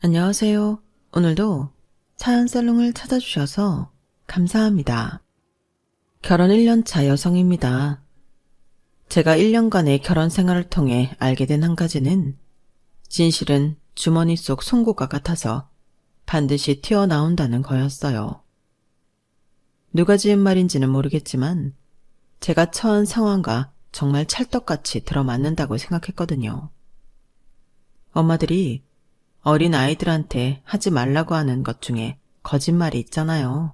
안녕하세요. 오늘도 사연살롱을 찾아주셔서 감사합니다. 결혼 1년차 여성입니다. 제가 1년간의 결혼 생활을 통해 알게 된 한 가지는 진실은 주머니 속 송곳과 같아서 반드시 튀어나온다는 거였어요. 누가 지은 말인지는 모르겠지만 제가 처한 상황과 정말 찰떡같이 들어맞는다고 생각했거든요. 엄마들이 어린 아이들한테 하지 말라고 하는 것 중에 거짓말이 있잖아요.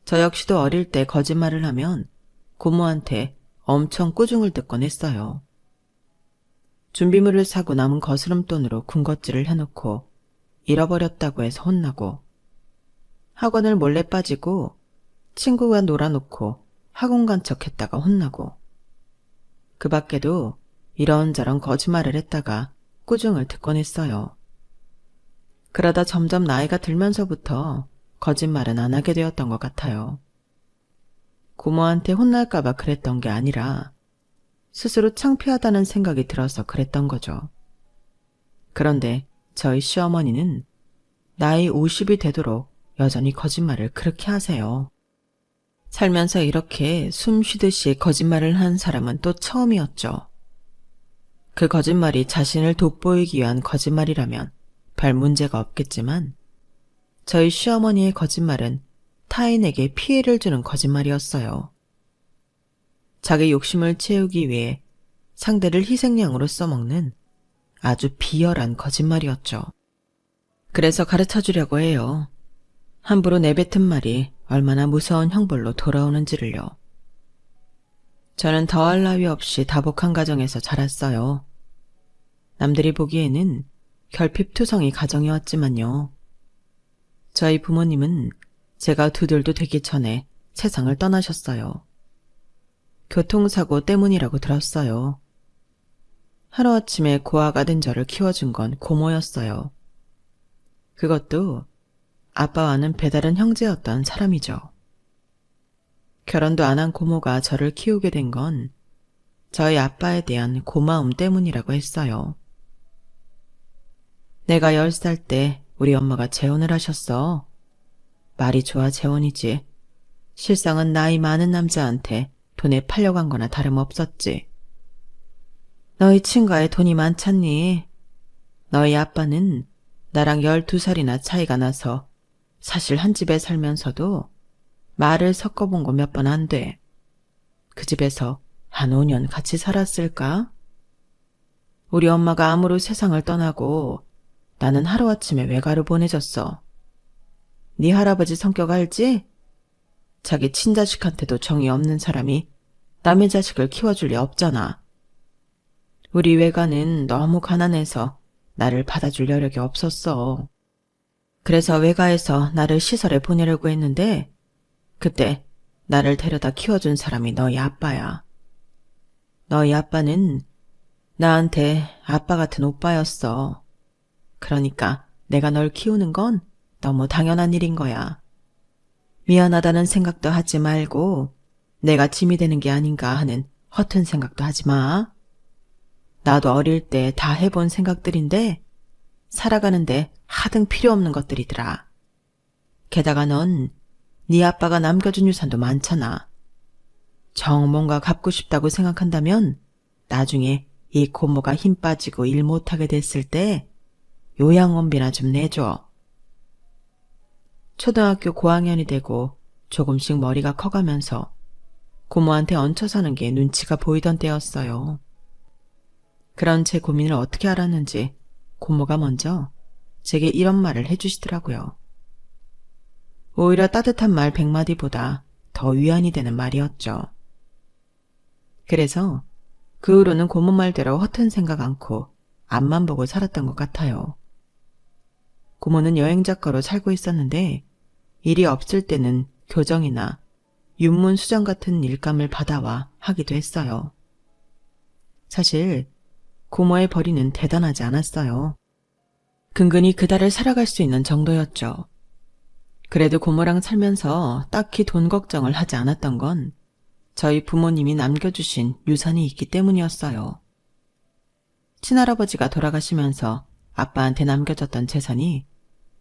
저 역시도 어릴 때 거짓말을 하면 고모한테 엄청 꾸중을 듣곤 했어요. 준비물을 사고 남은 거스름돈으로 군것질을 해놓고 잃어버렸다고 해서 혼나고, 학원을 몰래 빠지고 친구가 놀아놓고 학원 간 척했다가 혼나고, 그 밖에도 이런저런 거짓말을 했다가 꾸중을 듣곤 했어요. 그러다 점점 나이가 들면서부터 거짓말은 안 하게 되었던 것 같아요. 고모한테 혼날까봐 그랬던 게 아니라 스스로 창피하다는 생각이 들어서 그랬던 거죠. 그런데 저희 시어머니는 나이 50이 되도록 여전히 거짓말을 그렇게 하세요. 살면서 이렇게 숨 쉬듯이 거짓말을 한 사람은 또 처음이었죠. 그 거짓말이 자신을 돋보이기 위한 거짓말이라면 별 문제가 없겠지만, 저희 시어머니의 거짓말은 타인에게 피해를 주는 거짓말이었어요. 자기 욕심을 채우기 위해 상대를 희생양으로 써먹는 아주 비열한 거짓말이었죠. 그래서 가르쳐주려고 해요. 함부로 내뱉은 말이 얼마나 무서운 형벌로 돌아오는지를요. 저는 더할 나위 없이 다복한 가정에서 자랐어요. 남들이 보기에는 결핍투성이 가정이었지만요. 저희 부모님은 제가 2돌도 되기 전에 세상을 떠나셨어요. 교통사고 때문이라고 들었어요. 하루아침에 고아가 된 저를 키워준 건 고모였어요. 그것도 아빠와는 배다른 형제였던 사람이죠. 결혼도 안 한 고모가 저를 키우게 된 건 저희 아빠에 대한 고마움 때문이라고 했어요. 내가 10살 때 우리 엄마가 재혼을 하셨어. 말이 좋아 재혼이지. 실상은 나이 많은 남자한테 돈에 팔려간 거나 다름없었지. 너희 친가에 돈이 많잖니. 너희 아빠는 나랑 12살이나 차이가 나서 사실 한 집에 살면서도 말을 섞어본 거 몇 번 안 돼. 그 집에서 한 5년 같이 살았을까? 우리 엄마가 암으로 세상을 떠나고 나는 하루아침에 외가로 보내졌어. 네 할아버지 성격 알지? 자기 친자식한테도 정이 없는 사람이 남의 자식을 키워줄 리 없잖아. 우리 외가는 너무 가난해서 나를 받아줄 여력이 없었어. 그래서 외가에서 나를 시설에 보내려고 했는데 그때 나를 데려다 키워준 사람이 너희 아빠야. 너희 아빠는 나한테 아빠 같은 오빠였어. 그러니까 내가 널 키우는 건 너무 당연한 일인 거야. 미안하다는 생각도 하지 말고 내가 짐이 되는 게 아닌가 하는 허튼 생각도 하지 마. 나도 어릴 때 다 해본 생각들인데 살아가는데 하등 필요 없는 것들이더라. 게다가 넌 네 아빠가 남겨준 유산도 많잖아. 정 뭔가 갚고 싶다고 생각한다면 나중에 이 고모가 힘 빠지고 일 못하게 됐을 때 요양원비나 좀 내줘. 초등학교 고학년이 되고 조금씩 머리가 커가면서 고모한테 얹혀 사는 게 눈치가 보이던 때였어요. 그런 제 고민을 어떻게 알았는지 고모가 먼저 제게 이런 말을 해주시더라고요. 오히려 따뜻한 말 100마디보다 더 위안이 되는 말이었죠. 그래서 그 후로는 고모 말대로 허튼 생각 않고 앞만 보고 살았던 것 같아요. 고모는 여행작가로 살고 있었는데 일이 없을 때는 교정이나 윤문 수정 같은 일감을 받아와 하기도 했어요. 사실 고모의 벌이는 대단하지 않았어요. 근근히 그달을 살아갈 수 있는 정도였죠. 그래도 고모랑 살면서 딱히 돈 걱정을 하지 않았던 건 저희 부모님이 남겨주신 유산이 있기 때문이었어요. 친할아버지가 돌아가시면서 아빠한테 남겨졌던 재산이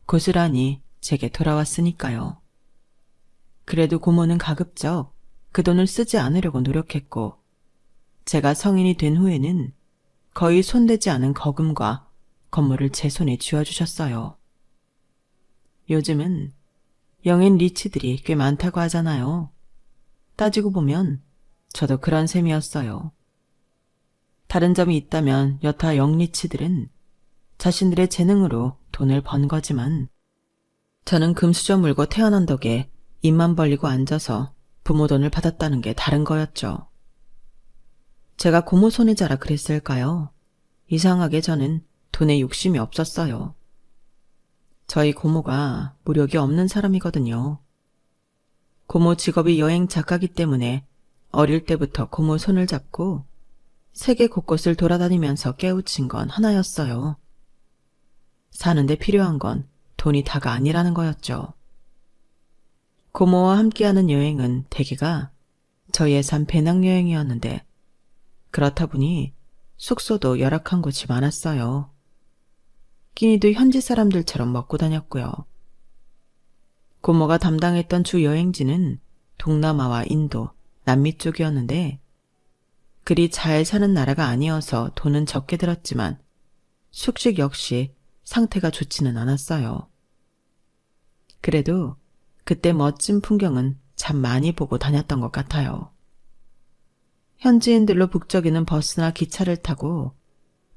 고스란히 제게 돌아왔으니까요. 그래도 고모는 가급적 그 돈을 쓰지 않으려고 노력했고, 제가 성인이 된 후에는 거의 손대지 않은 거금과 건물을 제 손에 쥐어주셨어요. 요즘은 영인 리치들이 꽤 많다고 하잖아요. 따지고 보면 저도 그런 셈이었어요. 다른 점이 있다면 여타 영리치들은 자신들의 재능으로 돈을 번 거지만, 저는 금수저 물고 태어난 덕에 입만 벌리고 앉아서 부모 돈을 받았다는 게 다른 거였죠. 제가 고모 손에 자라 그랬을까요? 이상하게 저는 돈에 욕심이 없었어요. 저희 고모가 무력이 없는 사람이거든요. 고모 직업이 여행 작가기 때문에 어릴 때부터 고모 손을 잡고 세계 곳곳을 돌아다니면서 깨우친 건 하나였어요. 사는데 필요한 건 돈이 다가 아니라는 거였죠. 고모와 함께하는 여행은 대개가 저희의 산 배낭여행이었는데, 그렇다 보니 숙소도 열악한 곳이 많았어요. 끼니도 현지 사람들처럼 먹고 다녔고요. 고모가 담당했던 주 여행지는 동남아와 인도, 남미 쪽이었는데, 그리 잘 사는 나라가 아니어서 돈은 적게 들었지만 숙식 역시 상태가 좋지는 않았어요. 그래도 그때 멋진 풍경은 참 많이 보고 다녔던 것 같아요. 현지인들로 북적이는 버스나 기차를 타고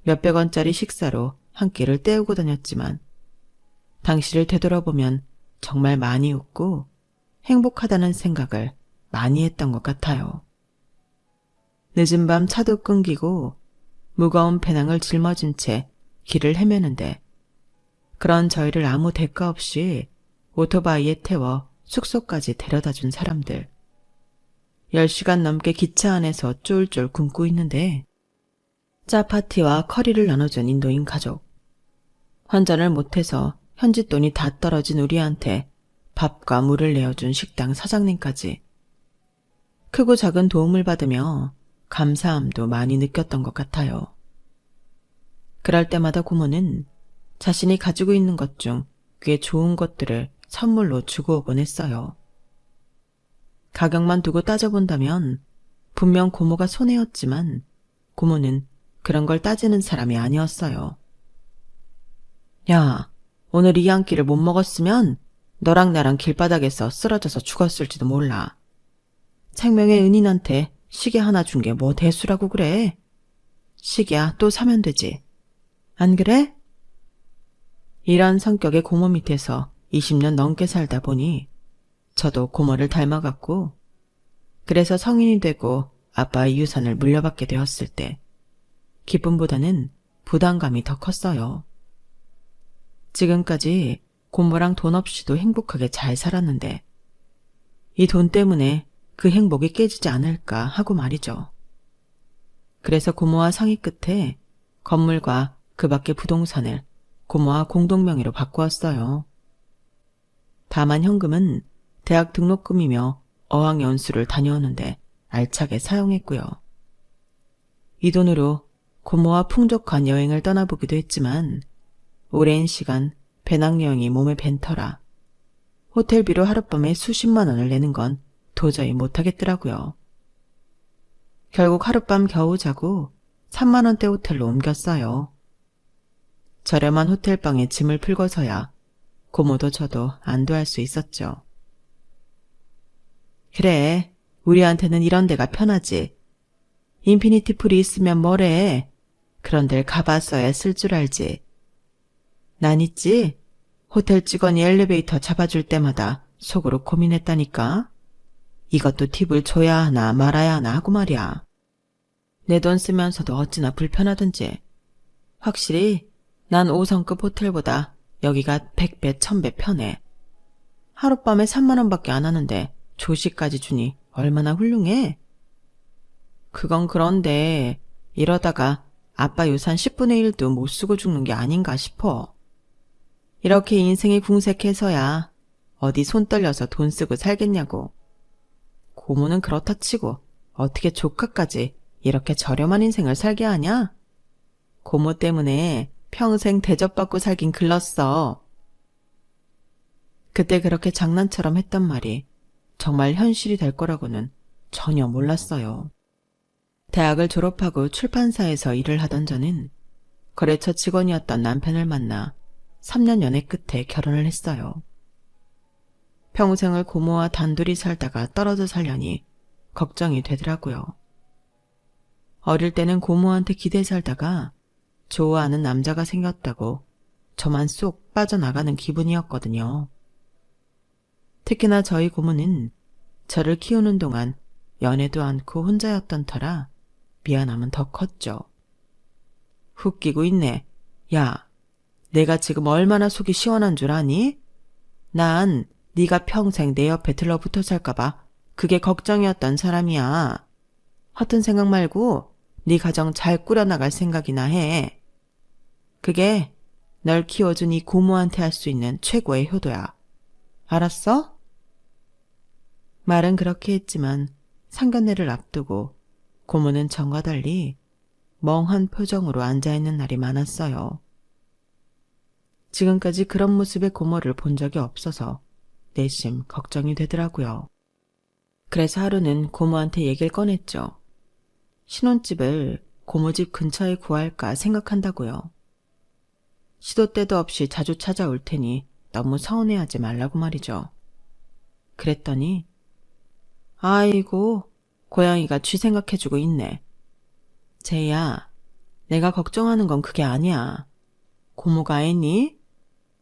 몇백 원짜리 식사로 한 끼를 때우고 다녔지만, 당시를 되돌아보면 정말 많이 웃고 행복하다는 생각을 많이 했던 것 같아요. 늦은 밤 차도 끊기고 무거운 배낭을 짊어진 채 길을 헤매는데, 그런 저희를 아무 대가 없이 오토바이에 태워 숙소까지 데려다준 사람들. 10시간 넘게 기차 안에서 쫄쫄 굶고 있는데, 짜파티와 커리를 나눠준 인도인 가족. 환전을 못해서 현지 돈이 다 떨어진 우리한테 밥과 물을 내어준 식당 사장님까지. 크고 작은 도움을 받으며 감사함도 많이 느꼈던 것 같아요. 그럴 때마다 고모는 자신이 가지고 있는 것 중 꽤 좋은 것들을 선물로 주고 오곤 했어요. 가격만 두고 따져본다면 분명 고모가 손해였지만, 고모는 그런 걸 따지는 사람이 아니었어요. 야, 오늘 이 한 끼를 못 먹었으면 너랑 나랑 길바닥에서 쓰러져서 죽었을지도 몰라. 생명의 은인한테 시계 하나 준 게 뭐 대수라고 그래. 시계야 또 사면 되지. 안 그래? 이런 성격의 고모 밑에서 20년 넘게 살다 보니 저도 고모를 닮아갔고, 그래서 성인이 되고 아빠의 유산을 물려받게 되었을 때 기쁨보다는 부담감이 더 컸어요. 지금까지 고모랑 돈 없이도 행복하게 잘 살았는데, 이 돈 때문에 그 행복이 깨지지 않을까 하고 말이죠. 그래서 고모와 상의 끝에 건물과 그 밖의 부동산을 고모와 공동명의로 바꾸었어요. 다만 현금은 대학 등록금이며 어학연수를 다녀오는데 알차게 사용했고요. 이 돈으로 고모와 풍족한 여행을 떠나보기도 했지만, 오랜 시간 배낭여행이 몸에 밴 터라 호텔비로 하룻밤에 수십만 원을 내는 건 도저히 못하겠더라고요. 결국 하룻밤 겨우 자고 3만 원대 호텔로 옮겼어요. 저렴한 호텔방에 짐을 풀고서야 고모도 저도 안도할 수 있었죠. 그래, 우리한테는 이런 데가 편하지. 인피니티 풀이 있으면 뭐래. 그런 데를 가봤어야 쓸 줄 알지. 난 있지. 호텔 직원이 엘리베이터 잡아줄 때마다 속으로 고민했다니까. 이것도 팁을 줘야 하나 말아야 하나 하고 말이야. 내 돈 쓰면서도 어찌나 불편하든지. 확실히 난 5성급 호텔보다 여기가 100배 1000배 편해. 하룻밤에 3만 원밖에 안 하는데 조식까지 주니 얼마나 훌륭해. 그건 그런데 이러다가 아빠 유산 10분의 1도 못 쓰고 죽는 게 아닌가 싶어. 이렇게 인생이 궁색해서야 어디 손 떨려서 돈 쓰고 살겠냐고. 고모는 그렇다 치고 어떻게 조카까지 이렇게 저렴한 인생을 살게 하냐? 고모 때문에 평생 대접받고 살긴 글렀어. 그때 그렇게 장난처럼 했던 말이 정말 현실이 될 거라고는 전혀 몰랐어요. 대학을 졸업하고 출판사에서 일을 하던 저는 거래처 직원이었던 남편을 만나 3년 연애 끝에 결혼을 했어요. 평생을 고모와 단둘이 살다가 떨어져 살려니 걱정이 되더라고요. 어릴 때는 고모한테 기대 살다가 좋아하는 남자가 생겼다고 저만 쏙 빠져나가는 기분이었거든요. 특히나 저희 고모는 저를 키우는 동안 연애도 않고 혼자였던 터라 미안함은 더 컸죠. 웃기고 있네. 야, 내가 지금 얼마나 속이 시원한 줄 아니? 난 네가 평생 내 옆에 들러붙어 살까봐 그게 걱정이었던 사람이야. 허튼 생각 말고 네 가정 잘 꾸려나갈 생각이나 해. 그게 널 키워준 이 고모한테 할 수 있는 최고의 효도야. 알았어? 말은 그렇게 했지만 상견례를 앞두고 고모는 전과 달리 멍한 표정으로 앉아있는 날이 많았어요. 지금까지 그런 모습의 고모를 본 적이 없어서 내심 걱정이 되더라고요. 그래서 하루는 고모한테 얘기를 꺼냈죠. 신혼집을 고모 집 근처에 구할까 생각한다고요. 시도 때도 없이 자주 찾아올 테니 너무 서운해하지 말라고 말이죠. 그랬더니 아이고, 고양이가 쥐 생각해주고 있네. 제이야, 내가 걱정하는 건 그게 아니야. 고모가 애니?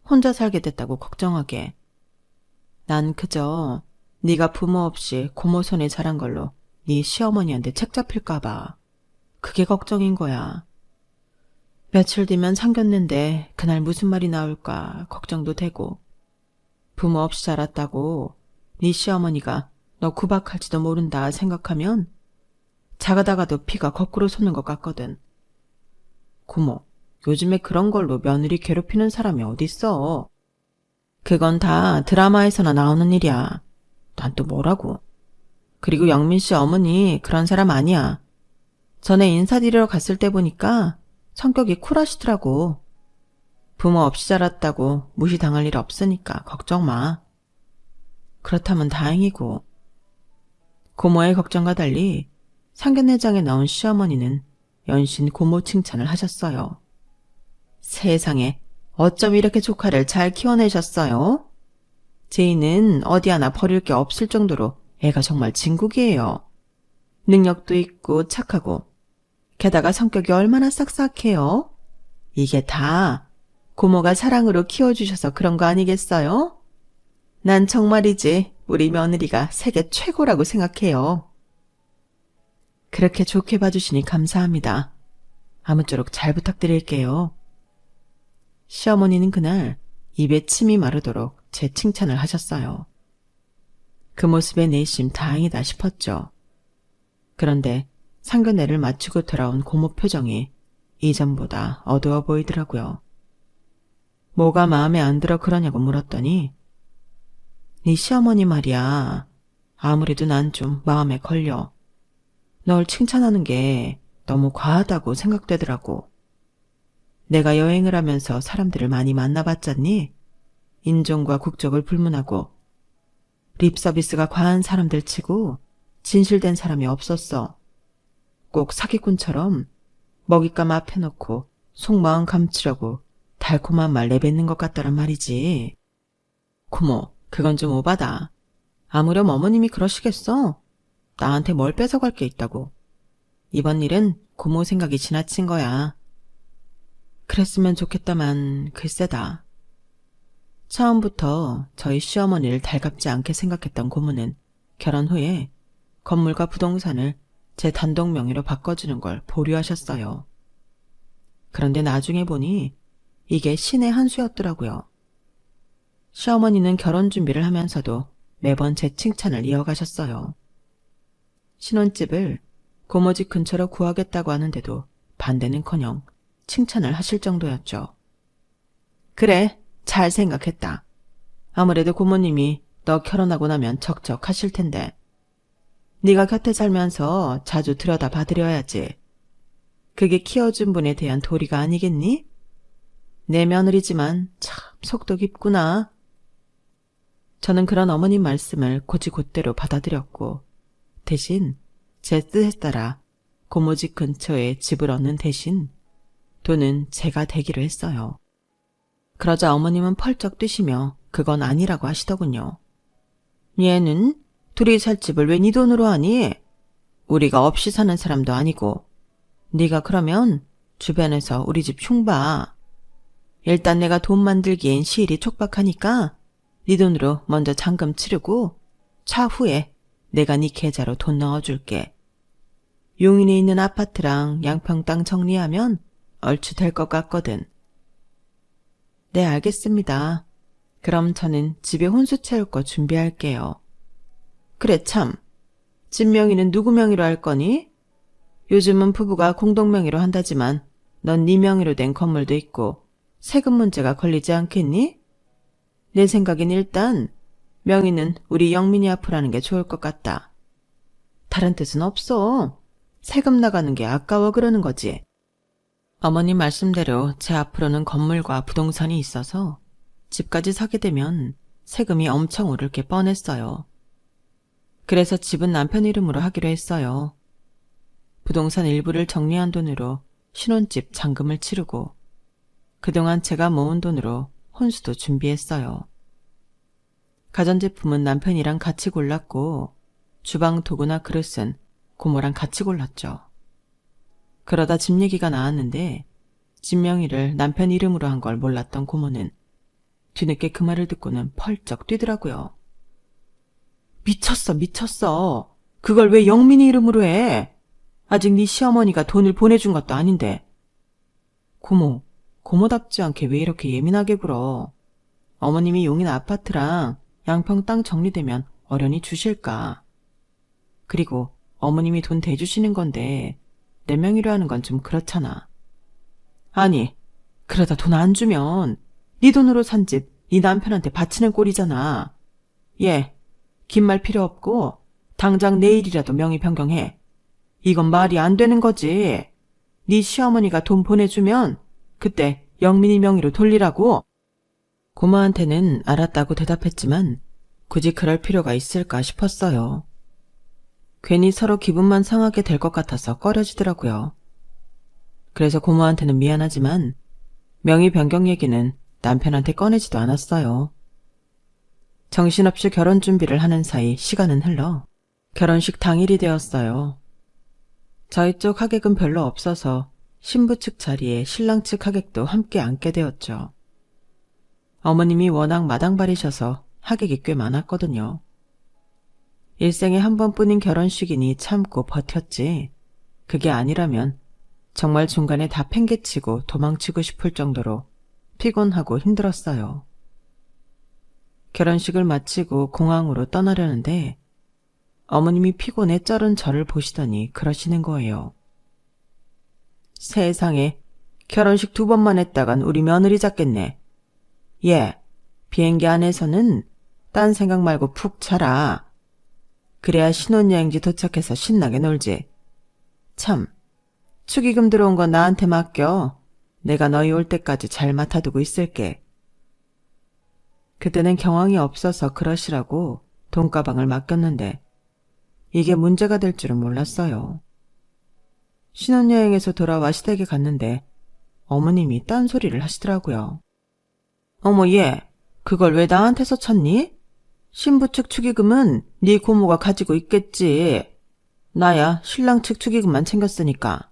혼자 살게 됐다고 걱정하게. 난 그저 네가 부모 없이 고모 손에 자란 걸로 네 시어머니한테 책 잡힐까 봐. 그게 걱정인 거야. 며칠 뒤면 상견례인데 그날 무슨 말이 나올까 걱정도 되고, 부모 없이 자랐다고 네 시어머니가 너 구박할지도 모른다 생각하면 작아다가도 피가 거꾸로 솟는 것 같거든. 고모, 요즘에 그런 걸로 며느리 괴롭히는 사람이 어딨어. 그건 다 드라마에서나 나오는 일이야. 난 또 뭐라고. 그리고 영민 씨 어머니 그런 사람 아니야. 전에 인사드리러 갔을 때 보니까 성격이 쿨하시더라고. 부모 없이 자랐다고 무시당할 일 없으니까 걱정 마. 그렇다면 다행이고. 고모의 걱정과 달리 상견례장에 나온 시어머니는 연신 고모 칭찬을 하셨어요. 세상에, 어쩜 이렇게 조카를 잘 키워내셨어요? 제이는 어디 하나 버릴 게 없을 정도로 애가 정말 진국이에요. 능력도 있고 착하고, 게다가 성격이 얼마나 싹싹해요? 이게 다 고모가 사랑으로 키워주셔서 그런 거 아니겠어요? 난 정말이지 우리 며느리가 세계 최고라고 생각해요. 그렇게 좋게 봐주시니 감사합니다. 아무쪼록 잘 부탁드릴게요. 시어머니는 그날 입에 침이 마르도록 제 칭찬을 하셨어요. 그 모습에 내심 다행이다 싶었죠. 그런데 상견례를 마치고 돌아온 고모 표정이 이전보다 어두워 보이더라고요. 뭐가 마음에 안 들어 그러냐고 물었더니 네 시어머니 말이야. 아무래도 난 좀 마음에 걸려. 널 칭찬하는 게 너무 과하다고 생각되더라고. 내가 여행을 하면서 사람들을 많이 만나봤잖니? 인종과 국적을 불문하고 립 서비스가 과한 사람들 치고 진실된 사람이 없었어. 꼭 사기꾼처럼 먹잇감 앞에 놓고 속마음 감추려고 달콤한 말 내뱉는 것 같더란 말이지. 고모, 그건 좀 오바다. 아무렴 어머님이 그러시겠어? 나한테 뭘 뺏어갈 게 있다고. 이번 일은 고모 생각이 지나친 거야. 그랬으면 좋겠다만 글쎄다. 처음부터 저희 시어머니를 달갑지 않게 생각했던 고모는 결혼 후에 건물과 부동산을 제 단독 명의로 바꿔주는 걸 보류하셨어요. 그런데 나중에 보니 이게 신의 한 수였더라고요. 시어머니는 결혼 준비를 하면서도 매번 제 칭찬을 이어가셨어요. 신혼집을 고모 집 근처로 구하겠다고 하는데도 반대는커녕 칭찬을 하실 정도였죠. 그래, 잘 생각했다. 아무래도 고모님이 너 결혼하고 나면 적적하실 텐데. 네가 곁에 살면서 자주 들여다봐드려야지. 그게 키워준 분에 대한 도리가 아니겠니? 내 며느리지만 참 속도 깊구나. 저는 그런 어머님 말씀을 곧이곧대로 받아들였고 대신 제 뜻에 따라 고모집 근처에 집을 얻는 대신 돈은 제가 대기로 했어요. 그러자 어머님은 펄쩍 뛰시며 그건 아니라고 하시더군요. 얘는 둘이 살 집을 왜 네 돈으로 하니? 우리가 없이 사는 사람도 아니고 네가 그러면 주변에서 우리 집 흉봐. 일단 내가 돈 만들기엔 시일이 촉박하니까 네 돈으로 먼저 잔금 치르고 차후에 내가 네 계좌로 돈 넣어줄게. 용인에 있는 아파트랑 양평 땅 정리하면 얼추 될 것 같거든. 네, 알겠습니다. 그럼 저는 집에 혼수 채울 거 준비할게요. 그래 참, 집 명의는 누구 명의로 할 거니? 요즘은 부부가 공동 명의로 한다지만 넌 네 명의로 된 건물도 있고 세금 문제가 걸리지 않겠니? 내 생각엔 일단 명의는 우리 영민이 앞으로 하는 게 좋을 것 같다. 다른 뜻은 없어. 세금 나가는 게 아까워 그러는 거지. 어머님 말씀대로 제 앞으로는 건물과 부동산이 있어서 집까지 사게 되면 세금이 엄청 오를 게 뻔했어요. 그래서 집은 남편 이름으로 하기로 했어요. 부동산 일부를 정리한 돈으로 신혼집 잔금을 치르고 그동안 제가 모은 돈으로 혼수도 준비했어요. 가전제품은 남편이랑 같이 골랐고 주방 도구나 그릇은 고모랑 같이 골랐죠. 그러다 집 얘기가 나왔는데 집 명의를 남편 이름으로 한 걸 몰랐던 고모는 뒤늦게 그 말을 듣고는 펄쩍 뛰더라고요. 미쳤어. 그걸 왜 영민이 이름으로 해? 아직 네 시어머니가 돈을 보내준 것도 아닌데. 고모답지 않게 왜 이렇게 예민하게 굴어? 어머님이 용인 아파트랑 양평 땅 정리되면 어련히 주실까? 그리고 어머님이 돈 대주시는 건데 내 명의로 하는 건 좀 그렇잖아. 아니, 그러다 돈 안 주면 네 돈으로 산 집 네 남편한테 바치는 꼴이잖아. 긴 말 필요 없고 당장 내일이라도 명의 변경해. 이건 말이 안 되는 거지. 네 시어머니가 돈 보내주면 그때 영민이 명의로 돌리라고. 고모한테는 알았다고 대답했지만 굳이 그럴 필요가 있을까 싶었어요. 괜히 서로 기분만 상하게 될 것 같아서 꺼려지더라고요. 그래서 고모한테는 미안하지만 명의 변경 얘기는 남편한테 꺼내지도 않았어요. 정신없이 결혼 준비를 하는 사이 시간은 흘러 결혼식 당일이 되었어요. 저희 쪽 하객은 별로 없어서 신부 측 자리에 신랑 측 하객도 함께 앉게 되었죠. 어머님이 워낙 마당발이셔서 하객이 꽤 많았거든요. 일생에 한 번뿐인 결혼식이니 참고 버텼지. 그게 아니라면 정말 중간에 다 팽개치고 도망치고 싶을 정도로 피곤하고 힘들었어요. 결혼식을 마치고 공항으로 떠나려는데 어머님이 피곤해 쩔은 저를 보시더니 그러시는 거예요. 세상에, 결혼식 2번만 했다간 우리 며느리 잡겠네. 비행기 안에서는 딴 생각 말고 푹 자라. 그래야 신혼여행지 도착해서 신나게 놀지. 참, 축의금 들어온 건 나한테 맡겨. 내가 너희 올 때까지 잘 맡아두고 있을게. 그때는 경황이 없어서 그러시라고 돈가방을 맡겼는데 이게 문제가 될 줄은 몰랐어요. 신혼여행에서 돌아와 시댁에 갔는데 어머님이 딴소리를 하시더라고요. 어머, 그걸 왜 나한테서 찾니? 신부 측 축의금은 네 고모가 가지고 있겠지. 나야 신랑 측 축의금만 챙겼으니까.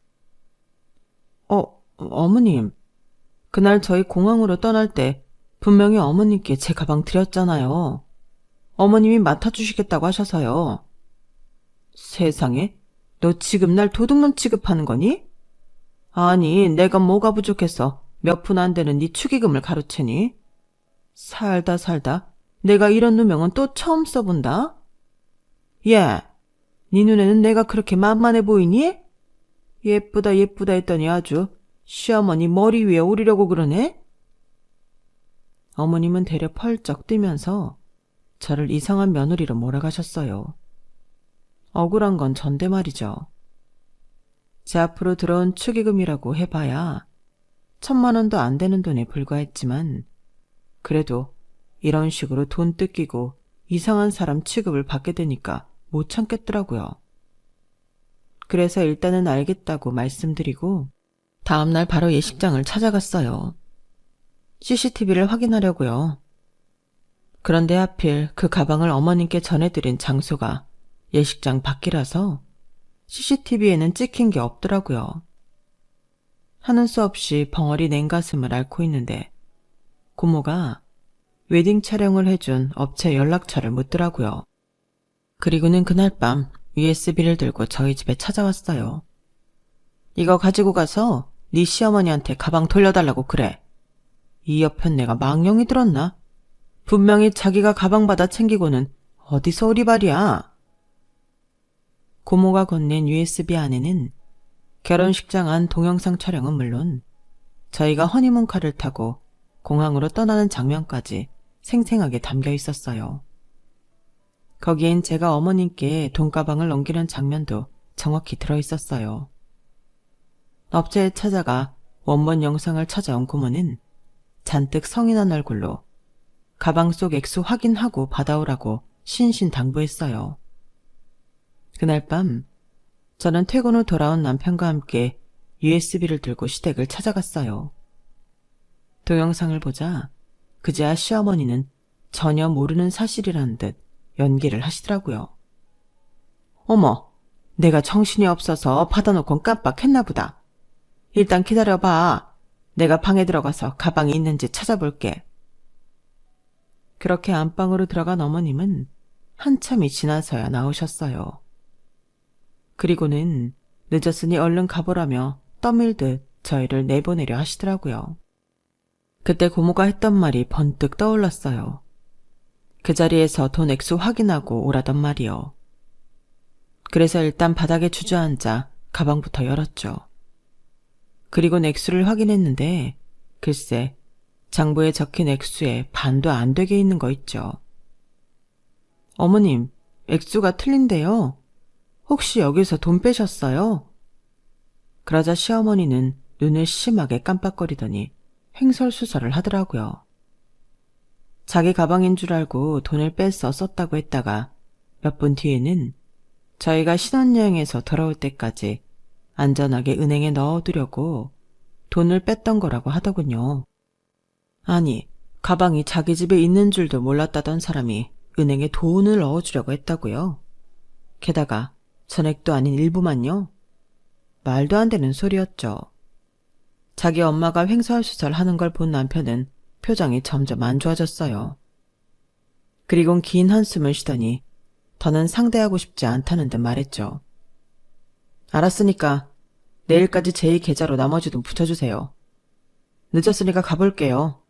어머님, 그날 저희 공항으로 떠날 때 분명히 어머님께 제 가방 드렸잖아요. 어머님이 맡아주시겠다고 하셔서요. 세상에, 너 지금 날 도둑놈 취급하는 거니? 아니, 내가 뭐가 부족해서 몇 푼 안 되는 네 축의금을 가로채니? 살다 내가 이런 누명은 또 처음 써본다? 네 눈에는 내가 그렇게 만만해 보이니? 예쁘다 했더니 아주 시어머니 머리 위에 오르려고 그러네? 어머님은 대려 펄쩍 뛰면서 저를 이상한 며느리로 몰아가셨어요. 억울한 건 전데 말이죠. 제 앞으로 들어온 축의금이라고 해봐야 1,000만 원도 안 되는 돈에 불과했지만 그래도 이런 식으로 돈 뜯기고 이상한 사람 취급을 받게 되니까 못 참겠더라고요. 그래서 일단은 알겠다고 말씀드리고 다음날 바로 예식장을 찾아갔어요. CCTV를 확인하려고요. 그런데 하필 그 가방을 어머님께 전해드린 장소가 예식장 밖이라서 CCTV에는 찍힌 게 없더라고요. 하는 수 없이 벙어리 냉가슴을 앓고 있는데 고모가 웨딩 촬영을 해준 업체 연락처를 묻더라고요. 그리고는 그날 밤 USB를 들고 저희 집에 찾아왔어요. 이거 가지고 가서 네 시어머니한테 가방 돌려달라고 그래. 이 옆엔 내가 망령이 들었나? 분명히 자기가 가방 받아 챙기고는 어디서 오리발이야. 고모가 건넨 USB 안에는 결혼식장 안 동영상 촬영은 물론 저희가 허니문카를 타고 공항으로 떠나는 장면까지 생생하게 담겨 있었어요. 거기엔 제가 어머님께 돈가방을 넘기는 장면도 정확히 들어있었어요. 업체에 찾아가 원본 영상을 찾아온 고모는 잔뜩 성인한 얼굴로 가방 속 액수 확인하고 받아오라고 신신당부했어요. 그날 밤 저는 퇴근 후 돌아온 남편과 함께 USB를 들고 시댁을 찾아갔어요. 동영상을 보자 그제야 시어머니는 전혀 모르는 사실이라는 듯 연기를 하시더라고요. 어머, 내가 정신이 없어서 받아놓곤 깜빡했나 보다. 일단 기다려봐. 내가 방에 들어가서 가방이 있는지 찾아볼게. 그렇게 안방으로 들어간 어머님은 한참이 지나서야 나오셨어요. 그리고는 늦었으니 얼른 가보라며 떠밀듯 저희를 내보내려 하시더라고요. 그때 고모가 했던 말이 번뜩 떠올랐어요. 그 자리에서 돈 액수 확인하고 오라던 말이요. 그래서 일단 바닥에 주저앉아 가방부터 열었죠. 그리고 액수를 확인했는데 글쎄 장부에 적힌 액수에 반도 안 되게 있는 거 있죠. 어머님, 액수가 틀린데요. 혹시 여기서 돈 빼셨어요? 그러자 시어머니는 눈을 심하게 깜빡거리더니 횡설수설을 하더라고요. 자기 가방인 줄 알고 돈을 빼서 썼다고 했다가 몇 분 뒤에는 저희가 신혼여행에서 돌아올 때까지 안전하게 은행에 넣어두려고 돈을 뺐던 거라고 하더군요. 아니, 가방이 자기 집에 있는 줄도 몰랐다던 사람이 은행에 돈을 넣어주려고 했다고요? 게다가 전액도 아닌 일부만요? 말도 안 되는 소리였죠. 자기 엄마가 횡설수설하는 걸 본 남편은 표정이 점점 안 좋아졌어요. 그리곤 긴 한숨을 쉬더니 더는 상대하고 싶지 않다는 듯 말했죠. 알았으니까 내일까지 제 계좌로 나머지 돈 붙여주세요. 늦었으니까 가볼게요.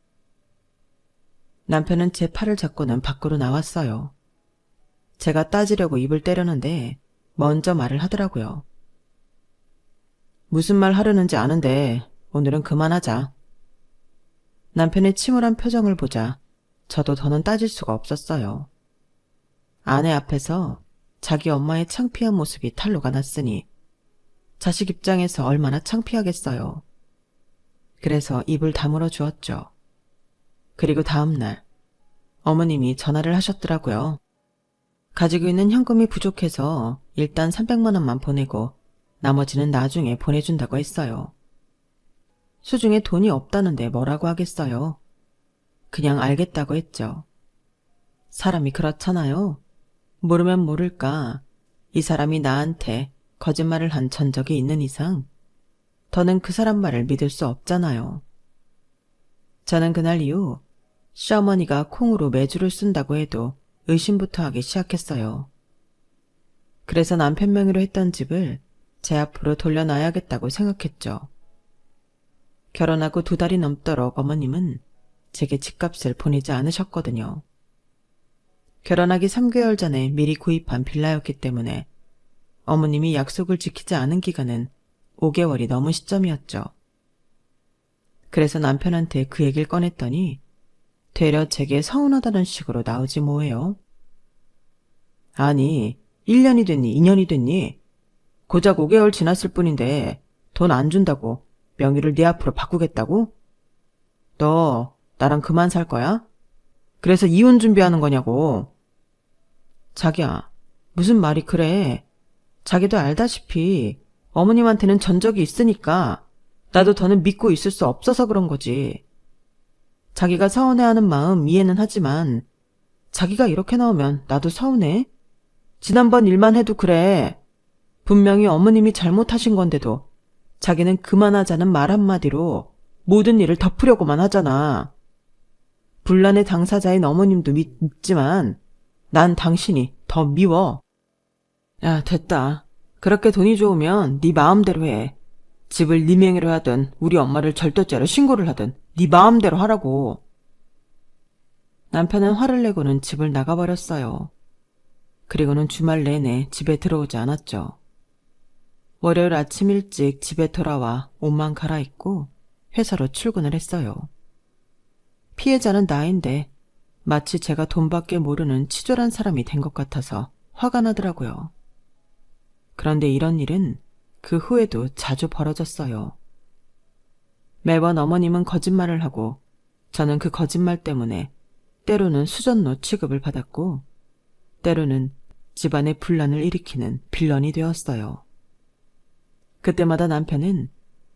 남편은 제 팔을 잡고는 밖으로 나왔어요. 제가 따지려고 입을 때렸는데 먼저 말을 하더라고요. 무슨 말 하려는지 아는데 오늘은 그만하자. 남편의 침울한 표정을 보자 저도 더는 따질 수가 없었어요. 아내 앞에서 자기 엄마의 창피한 모습이 탄로가 났으니 자식 입장에서 얼마나 창피하겠어요. 그래서 입을 다물어 주었죠. 그리고 다음 날 어머님이 전화를 하셨더라고요. 가지고 있는 현금이 부족해서 일단 300만 원만 보내고 나머지는 나중에 보내준다고 했어요. 수중에 돈이 없다는데 뭐라고 하겠어요. 그냥 알겠다고 했죠. 사람이 그렇잖아요. 모르면 모를까 이 사람이 나한테 거짓말을 한 전적이 있는 이상 더는 그 사람 말을 믿을 수 없잖아요. 저는 그날 이후 시어머니가 콩으로 매주를 쓴다고 해도 의심부터 하기 시작했어요. 그래서 남편 명의로 했던 집을 제 앞으로 돌려놔야겠다고 생각했죠. 결혼하고 2달이 넘도록 어머님은 제게 집값을 보내지 않으셨거든요. 결혼하기 3개월 전에 미리 구입한 빌라였기 때문에 어머님이 약속을 지키지 않은 기간은 5개월이 넘은 시점이었죠. 그래서 남편한테 그 얘기를 꺼냈더니 되려 제게 서운하다는 식으로 나오지 뭐예요. 아니, 1년이 됐니 2년이 됐니? 고작 5개월 지났을 뿐인데 돈 안 준다고 명의를 네 앞으로 바꾸겠다고? 너 나랑 그만 살 거야? 그래서 이혼 준비하는 거냐고. 자기야, 무슨 말이 그래. 자기도 알다시피 어머님한테는 전적이 있으니까 나도 더는 믿고 있을 수 없어서 그런 거지. 자기가 서운해하는 마음 이해는 하지만 자기가 이렇게 나오면 나도 서운해. 지난번 일만 해도 그래. 분명히 어머님이 잘못하신 건데도 자기는 그만하자는 말 한마디로 모든 일을 덮으려고만 하잖아. 분란의 당사자인 어머님도 믿지만 난 당신이 더 미워. 야, 됐다. 그렇게 돈이 좋으면 네 마음대로 해. 집을 네 명의로 하든 우리 엄마를 절도죄로 신고를 하든 네 마음대로 하라고. 남편은 화를 내고는 집을 나가버렸어요. 그리고는 주말 내내 집에 들어오지 않았죠. 월요일 아침 일찍 집에 돌아와 옷만 갈아입고 회사로 출근을 했어요. 피해자는 나인데 마치 제가 돈밖에 모르는 치졸한 사람이 된 것 같아서 화가 나더라고요. 그런데 이런 일은 그 후에도 자주 벌어졌어요. 매번 어머님은 거짓말을 하고 저는 그 거짓말 때문에 때로는 수전노 취급을 받았고 때로는 집안의 분란을 일으키는 빌런이 되었어요. 그때마다 남편은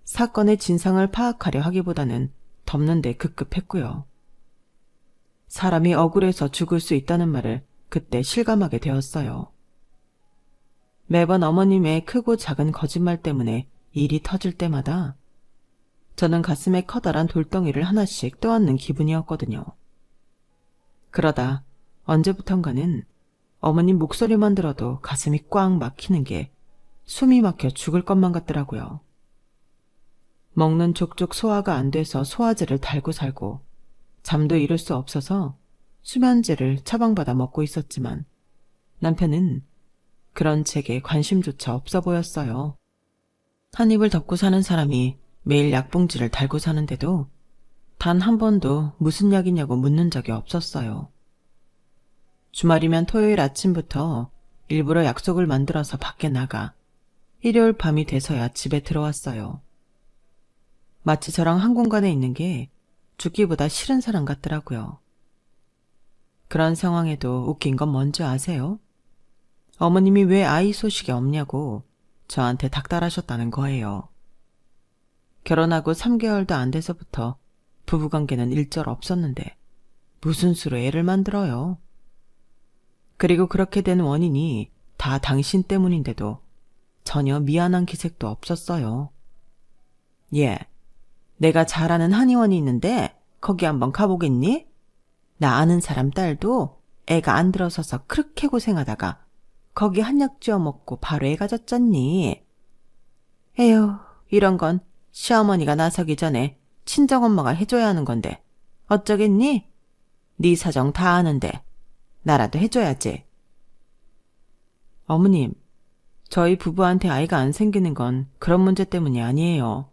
사건의 진상을 파악하려 하기보다는 덮는 데 급급했고요. 사람이 억울해서 죽을 수 있다는 말을 그때 실감하게 되었어요. 매번 어머님의 크고 작은 거짓말 때문에 일이 터질 때마다 저는 가슴에 커다란 돌덩이를 하나씩 떠안는 기분이었거든요. 그러다 언제부턴가는 어머님 목소리만 들어도 가슴이 꽉 막히는 게 숨이 막혀 죽을 것만 같더라고요. 먹는 족족 소화가 안 돼서 소화제를 달고 살고 잠도 이룰 수 없어서 수면제를 처방받아 먹고 있었지만 남편은 그런 제게 관심조차 없어 보였어요. 한 입을 덮고 사는 사람이 매일 약봉지를 달고 사는데도 단 한 번도 무슨 약이냐고 묻는 적이 없었어요. 주말이면 토요일 아침부터 일부러 약속을 만들어서 밖에 나가 일요일 밤이 돼서야 집에 들어왔어요. 마치 저랑 한 공간에 있는 게 죽기보다 싫은 사람 같더라고요. 그런 상황에도 웃긴 건 뭔지 아세요? 어머님이 왜 아이 소식이 없냐고 저한테 닥달하셨다는 거예요. 결혼하고 3개월도 안 돼서부터 부부관계는 일절 없었는데 무슨 수로 애를 만들어요? 그리고 그렇게 된 원인이 다 당신 때문인데도 전혀 미안한 기색도 없었어요. 예, 내가 잘 아는 한의원이 있는데 거기 한번 가보겠니? 나 아는 사람 딸도 애가 안 들어서서 그렇게 고생하다가 거기 한약 쥐어 먹고 바로 애가 졌잖니. 에휴, 이런 건 시어머니가 나서기 전에 친정엄마가 해줘야 하는 건데 어쩌겠니? 네 사정 다 아는데 나라도 해줘야지. 어머님, 저희 부부한테 아이가 안 생기는 건 그런 문제 때문이 아니에요.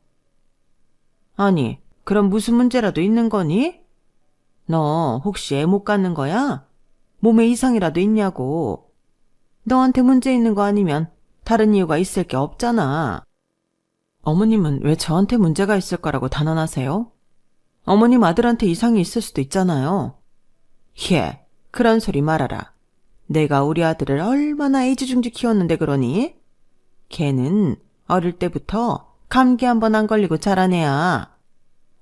아니, 그럼 무슨 문제라도 있는 거니? 너 혹시 애 못 갖는 거야? 몸에 이상이라도 있냐고. 너한테 문제 있는 거 아니면 다른 이유가 있을 게 없잖아. 어머님은 왜 저한테 문제가 있을 거라고 단언하세요? 어머님 아들한테 이상이 있을 수도 있잖아요. 예, 그런 소리 말아라. 내가 우리 아들을 얼마나 애지중지 키웠는데 그러니? 걔는 어릴 때부터 감기 한 번 안 걸리고 자란 애야.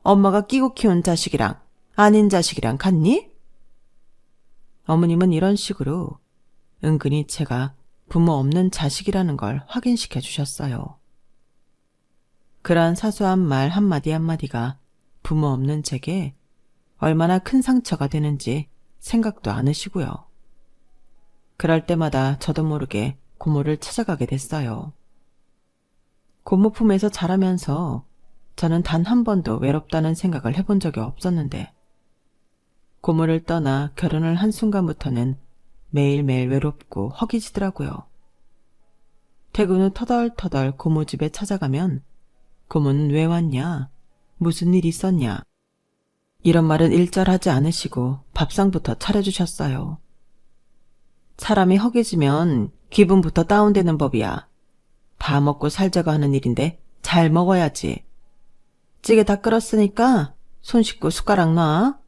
엄마가 끼고 키운 자식이랑 아닌 자식이랑 같니? 어머님은 이런 식으로 은근히 제가 부모 없는 자식이라는 걸 확인시켜 주셨어요. 그러한 사소한 말 한마디 한마디가 부모 없는 제게 얼마나 큰 상처가 되는지 생각도 안 하시고요. 그럴 때마다 저도 모르게 고모를 찾아가게 됐어요. 고모 품에서 자라면서 저는 단 한 번도 외롭다는 생각을 해본 적이 없었는데 고모를 떠나 결혼을 한 순간부터는 매일매일 외롭고 허기지더라고요. 퇴근 후 터덜터덜 고모 집에 찾아가면 고모는 왜 왔냐? 무슨 일 있었냐? 이런 말은 일절하지 않으시고 밥상부터 차려주셨어요. 사람이 허기지면 기분부터 다운되는 법이야. 다 먹고 살자고 하는 일인데 잘 먹어야지. 찌개 다 끓었으니까 손 씻고 숟가락 놔.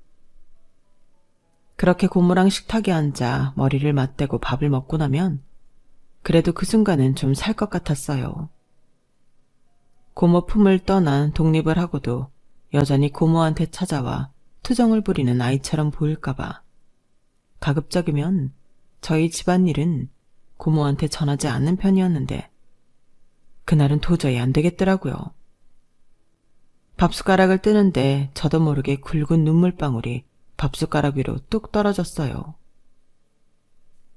그렇게 고모랑 식탁에 앉아 머리를 맞대고 밥을 먹고 나면 그래도 그 순간은 좀 살 것 같았어요. 고모 품을 떠난 독립을 하고도 여전히 고모한테 찾아와 투정을 부리는 아이처럼 보일까봐 가급적이면 저희 집안일은 고모한테 전하지 않는 편이었는데 그날은 도저히 안 되겠더라고요. 밥숟가락을 뜨는데 저도 모르게 굵은 눈물방울이 밥숟가락 위로 뚝 떨어졌어요.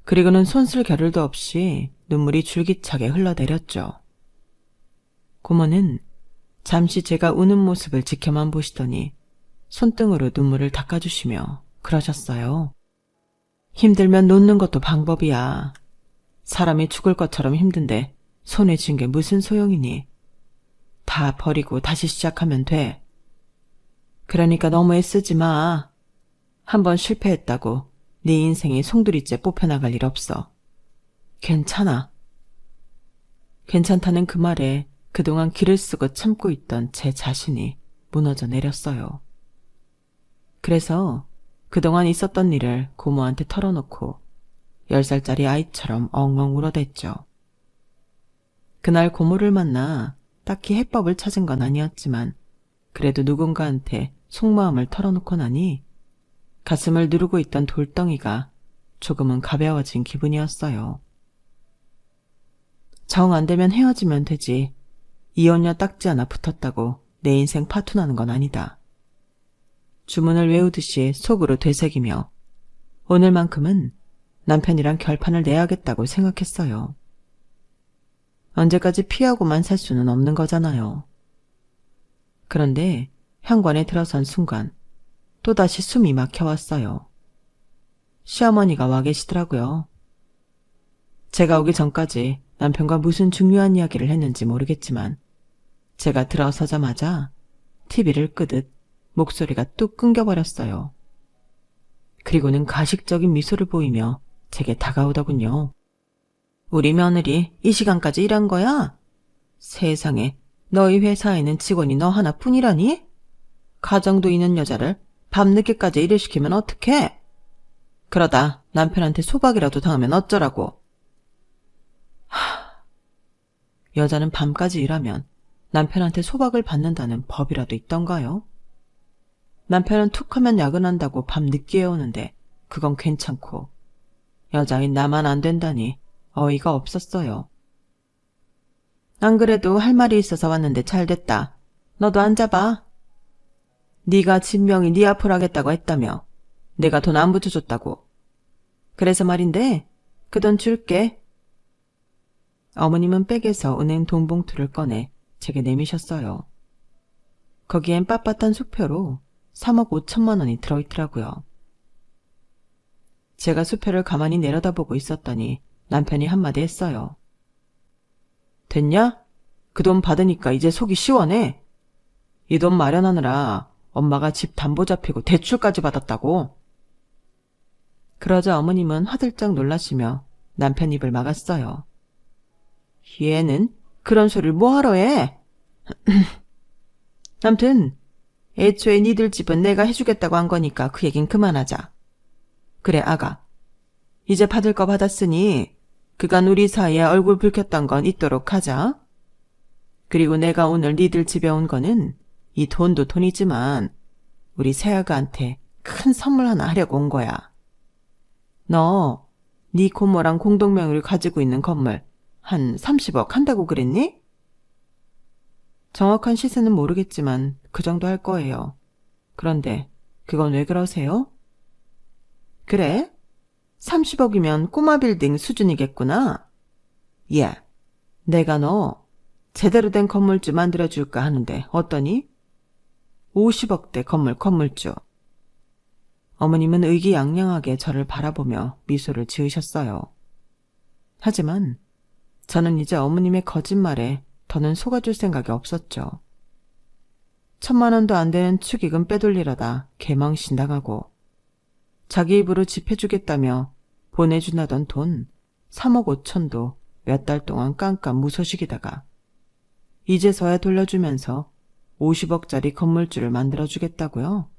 그리고는 손쓸 겨를도 없이 눈물이 줄기차게 흘러내렸죠. 고모는 잠시 제가 우는 모습을 지켜만 보시더니 손등으로 눈물을 닦아주시며 그러셨어요. 힘들면 놓는 것도 방법이야. 사람이 죽을 것처럼 힘든데 손에 쥔 게 무슨 소용이니. 다 버리고 다시 시작하면 돼. 그러니까 너무 애쓰지 마. 한번 실패했다고 네 인생이 송두리째 뽑혀나갈 일 없어. 괜찮아. 괜찮다는 그 말에 그동안 기를 쓰고 참고 있던 제 자신이 무너져 내렸어요. 그래서 그동안 있었던 일을 고모한테 털어놓고 10살짜리 아이처럼 엉엉 울어댔죠. 그날 고모를 만나 딱히 해법을 찾은 건 아니었지만 그래도 누군가한테 속마음을 털어놓고 나니 가슴을 누르고 있던 돌덩이가 조금은 가벼워진 기분이었어요. 정 안 되면 헤어지면 되지. 이혼녀 딱지 하나 붙었다고 내 인생 파토나는 건 아니다. 주문을 외우듯이 속으로 되새기며 오늘만큼은 남편이랑 결판을 내야겠다고 생각했어요. 언제까지 피하고만 살 수는 없는 거잖아요. 그런데 현관에 들어선 순간 또다시 숨이 막혀왔어요. 시어머니가 와 계시더라고요. 제가 오기 전까지 남편과 무슨 중요한 이야기를 했는지 모르겠지만 제가 들어서자마자 TV를 끄듯 목소리가 뚝 끊겨버렸어요. 그리고는 가식적인 미소를 보이며 제게 다가오더군요. 우리 며느리 이 시간까지 일한 거야? 세상에, 너희 회사에는 직원이 너 하나뿐이라니? 가정도 있는 여자를 밤늦게까지 일을 시키면 어떡해? 그러다 남편한테 소박이라도 당하면 어쩌라고. 여자는 밤까지 일하면 남편한테 소박을 받는다는 법이라도 있던가요? 남편은 툭 하면 야근한다고 밤 늦게 오는데 그건 괜찮고 여자인 나만 안 된다니 어이가 없었어요. 안 그래도 할 말이 있어서 왔는데 잘됐다. 너도 앉아봐. 네가 진명이 네 앞을 하겠다고 했다며. 내가 돈 안 붙여줬다고. 그래서 말인데 그 돈 줄게. 어머님은 백에서 은행 돈봉투를 꺼내 제게 내미셨어요. 거기엔 빳빳한 수표로 3억 5천만 원이 들어있더라고요. 제가 수표를 가만히 내려다보고 있었더니 남편이 한마디 했어요. 됐냐? 그 돈 받으니까 이제 속이 시원해. 이 돈 마련하느라 엄마가 집 담보 잡히고 대출까지 받았다고. 그러자 어머님은 화들짝 놀라시며 남편 입을 막았어요. 얘는 그런 소리를 뭐하러 해? 암튼 애초에 니들 집은 내가 해주겠다고 한 거니까 그 얘긴 그만하자. 그래 아가. 이제 받을 거 받았으니 그간 우리 사이에 얼굴 붉혔던 건 있도록 하자. 그리고 내가 오늘 니들 집에 온 거는 이 돈도 돈이지만 우리 새아가한테 큰 선물 하나 하려고 온 거야. 너 네 고모랑 공동명의를 가지고 있는 건물 한 30억 한다고 그랬니? 정확한 시세는 모르겠지만 그 정도 할 거예요. 그런데 그건 왜 그러세요? 그래? 30억이면 꼬마 빌딩 수준이겠구나. 야, 내가 너 제대로 된 건물주 만들어줄까 하는데 어떠니? 50억대 건물주. 어머님은 의기양양하게 저를 바라보며 미소를 지으셨어요. 하지만 저는 이제 어머님의 거짓말에 더는 속아줄 생각이 없었죠. 1,000만 원도 안 되는 축의금 빼돌리려다 개망신당하고 자기 입으로 집 해주겠다며 보내준다던 돈 3억 5천도 몇 달 동안 깜깜 무소식이다가 이제서야 돌려주면서 50억짜리 건물주를 만들어주겠다고요?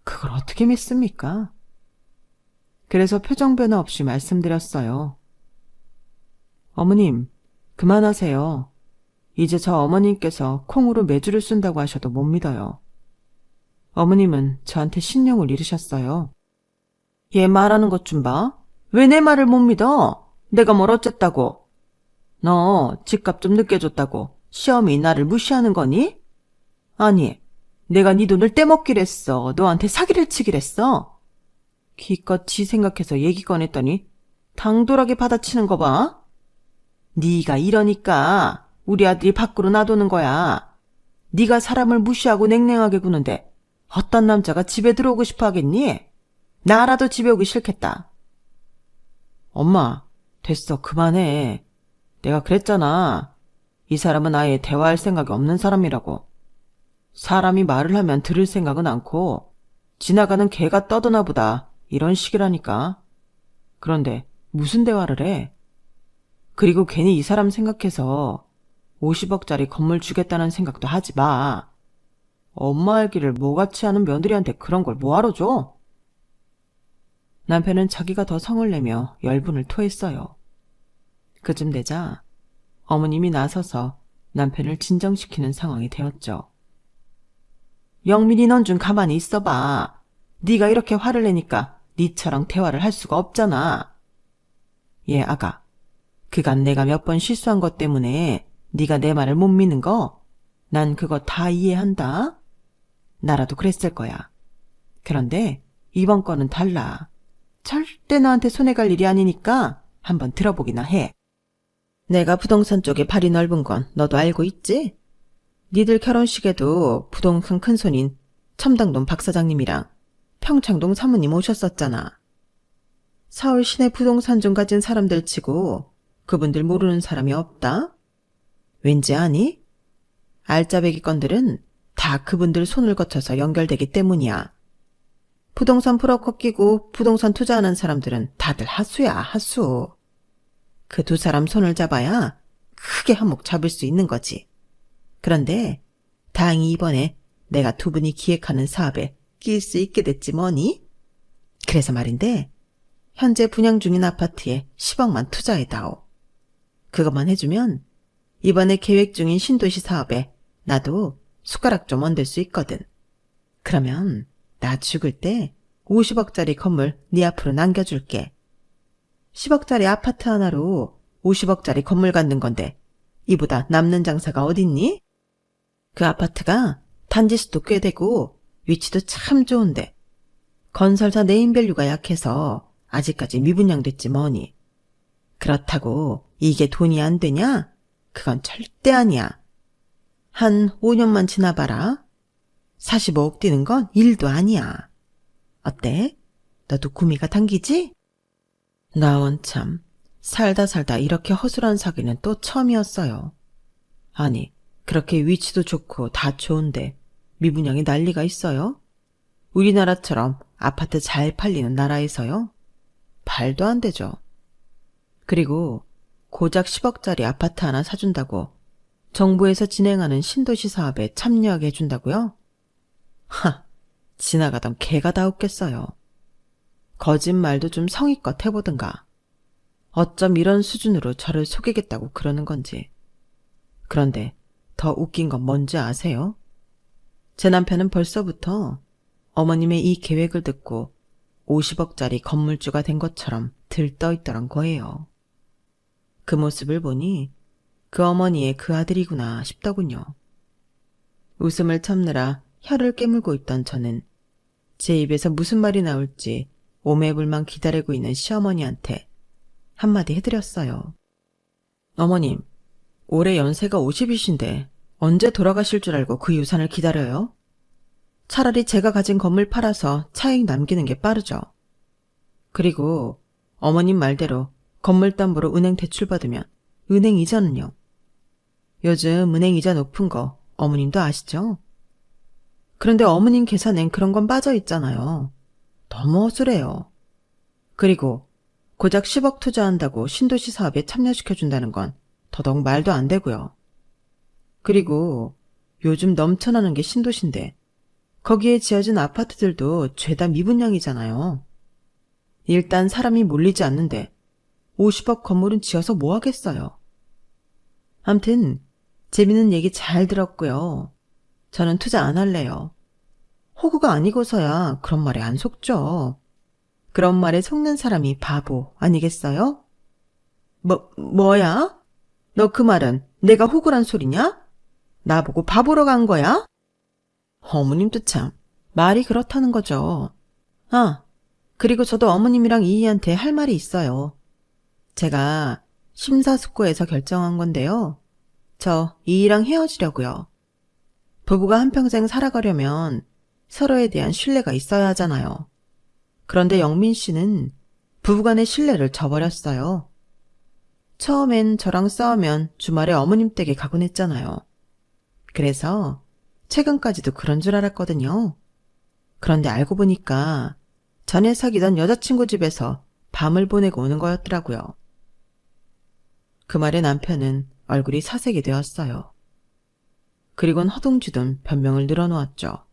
그걸 어떻게 믿습니까? 그래서 표정 변화 없이 말씀드렸어요. 어머님, 그만하세요. 이제 저 어머님께서 콩으로 매주를 쓴다고 하셔도 못 믿어요. 어머님은 저한테 신용을 잃으셨어요. 얘 말하는 것 좀 봐. 왜 내 말을 못 믿어? 내가 뭘 어쨌다고? 너 집값 좀 늦게 줬다고 시험이 나를 무시하는 거니? 아니, 내가 네 돈을 떼먹기랬어. 너한테 사기를 치기랬어. 기껏 지 생각해서 얘기 꺼냈더니 당돌하게 받아치는 거 봐. 네가 이러니까 우리 아들이 밖으로 놔두는 거야. 네가 사람을 무시하고 냉랭하게 구는데 어떤 남자가 집에 들어오고 싶어 하겠니? 나라도 집에 오기 싫겠다. 엄마, 됐어. 그만해. 내가 그랬잖아. 이 사람은 아예 대화할 생각이 없는 사람이라고. 사람이 말을 하면 들을 생각은 않고 지나가는 개가 떠드나 보다 이런 식이라니까. 그런데 무슨 대화를 해? 그리고 괜히 이 사람 생각해서 50억짜리 건물 주겠다는 생각도 하지 마. 엄마 알기를 뭐같이 하는 며느리한테 그런 걸 뭐하러 줘? 남편은 자기가 더 성을 내며 열분을 토했어요. 그쯤 되자 어머님이 나서서 남편을 진정시키는 상황이 되었죠. 영민이 넌 좀 가만히 있어봐. 네가 이렇게 화를 내니까 니처럼 대화를 할 수가 없잖아. 예, 아가. 그간 내가 몇 번 실수한 것 때문에 네가 내 말을 못 믿는 거? 난 그거 다 이해한다. 나라도 그랬을 거야. 그런데 이번 건은 달라. 절대 너한테 손해 갈 일이 아니니까 한번 들어보기나 해. 내가 부동산 쪽에 발이 넓은 건 너도 알고 있지? 니들 결혼식에도 부동산 큰손인 첨당동 박 사장님이랑 평창동 사모님 오셨었잖아. 서울 시내 부동산 좀 가진 사람들 치고 그분들 모르는 사람이 없다? 왠지 아니? 알짜배기 건들은 다 그분들 손을 거쳐서 연결되기 때문이야. 부동산 브로커 끼고 부동산 투자하는 사람들은 다들 하수야, 하수. 그 두 사람 손을 잡아야 크게 한몫 잡을 수 있는 거지. 그런데 다행히 이번에 내가 두 분이 기획하는 사업에 끼일 수 있게 됐지 뭐니? 그래서 말인데 현재 분양 중인 아파트에 10억만 투자해다오. 그것만 해주면 이번에 계획 중인 신도시 사업에 나도 숟가락 좀 얹을 수 있거든. 그러면 나 죽을 때 50억짜리 건물 네 앞으로 남겨줄게. 10억짜리 아파트 하나로 50억짜리 건물 갖는 건데 이보다 남는 장사가 어딨니? 그 아파트가 단지수도 꽤 되고 위치도 참 좋은데 건설사 네임밸류가 약해서 아직까지 미분양됐지 뭐니. 그렇다고 이게 돈이 안 되냐? 그건 절대 아니야. 한 5년만 지나봐라. 45억 뛰는 건 일도 아니야. 어때? 너도 구미가 당기지? 나 원참 살다 이렇게 허술한 사기는 또 처음이었어요. 아니, 그렇게 위치도 좋고 다 좋은데 미분양이 난리가 있어요? 우리나라처럼 아파트 잘 팔리는 나라에서요? 말도 안 되죠. 그리고 고작 10억짜리 아파트 하나 사준다고 정부에서 진행하는 신도시 사업에 참여하게 해준다고요? 하, 지나가던 개가 다 웃겠어요. 거짓말도 좀 성의껏 해보든가. 어쩜 이런 수준으로 저를 속이겠다고 그러는 건지. 그런데 더 웃긴 건 뭔지 아세요? 제 남편은 벌써부터 어머님의 이 계획을 듣고 50억짜리 건물주가 된 것처럼 들떠있더란 거예요. 그 모습을 보니 그 어머니의 그 아들이구나 싶더군요. 웃음을 참느라 혀를 깨물고 있던 저는 제 입에서 무슨 말이 나올지 오매불만 기다리고 있는 시어머니한테 한마디 해드렸어요. 어머님, 올해 연세가 50이신데 언제 돌아가실 줄 알고 그 유산을 기다려요? 차라리 제가 가진 건물 팔아서 차익 남기는 게 빠르죠. 그리고 어머님 말대로 건물담보로 은행 대출 받으면 은행 이자는요? 요즘 은행 이자 높은 거 어머님도 아시죠? 그런데 어머님 계산엔 그런 건 빠져 있잖아요. 너무 허술해요. 그리고 고작 10억 투자한다고 신도시 사업에 참여시켜준다는 건 더더욱 말도 안 되고요. 그리고 요즘 넘쳐나는 게 신도시인데 거기에 지어진 아파트들도 죄다 미분양이잖아요. 일단 사람이 몰리지 않는데 50억 건물은 지어서 뭐 하겠어요. 암튼 재밌는 얘기 잘 들었고요. 저는 투자 안 할래요. 호구가 아니고서야 그런 말에 안 속죠. 그런 말에 속는 사람이 바보 아니겠어요? 뭐야? 너 그 말은 내가 호구란 소리냐? 나보고 바보로 간 거야? 어머님도 참 말이 그렇다는 거죠. 아, 그리고 저도 어머님이랑 이희한테 할 말이 있어요. 제가 심사숙고해서 결정한 건데요. 저 이희랑 헤어지려고요. 부부가 한평생 살아가려면 서로에 대한 신뢰가 있어야 하잖아요. 그런데 영민 씨는 부부간의 신뢰를 저버렸어요. 처음엔 저랑 싸우면 주말에 어머님 댁에 가곤 했잖아요. 그래서 최근까지도 그런 줄 알았거든요. 그런데 알고 보니까 전에 사귀던 여자친구 집에서 밤을 보내고 오는 거였더라고요. 그 말에 남편은 얼굴이 사색이 되었어요. 그리곤 허둥지둥 변명을 늘어놓았죠.